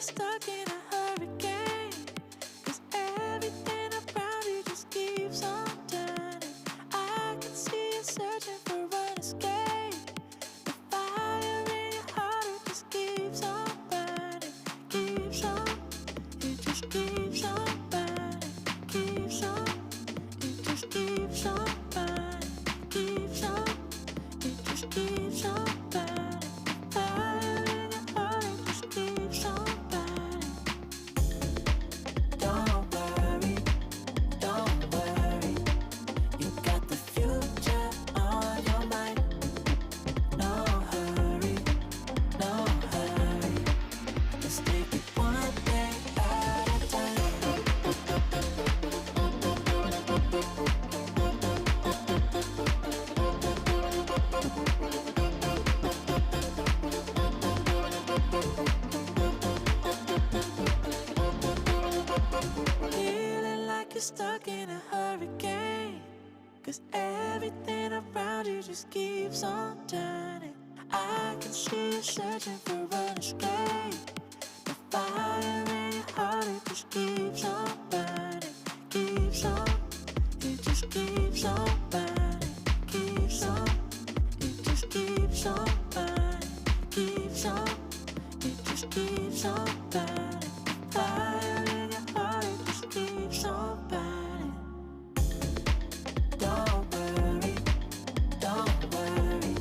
you're stuck in a hurricane, 'cause everything around you just keeps on turning. I can see you searching for an escape. The fire in your heart, it just keeps on burning. Keeps on, it just keeps on burning. Keeps on, it just keeps on burning. Keeps on, it just keeps on burning. Fire in your heart, it just keeps on burning. Don't worry, you got the future on your mind. No hurry, let's take it one day at a time. Feeling like you're stuck in a hurricane, 'cause everything around you just keeps on turning. I can see you searching for an escape. The fire in your heart, it just keeps on burning. Keeps on, it just keeps on burning. Keeps on, it just keeps on burning. Keeps on, it just keeps on burning. Fire in your heart, it just keeps on burning. Don't worry,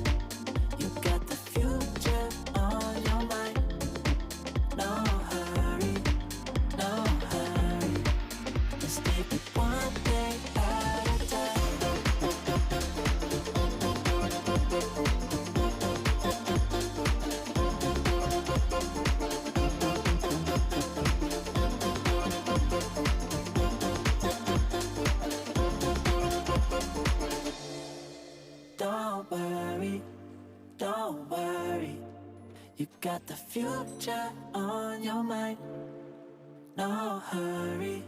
you got the future on your mind. No hurry, let's take it one day at a time. Don't worry, you got the future on your mind. No hurry,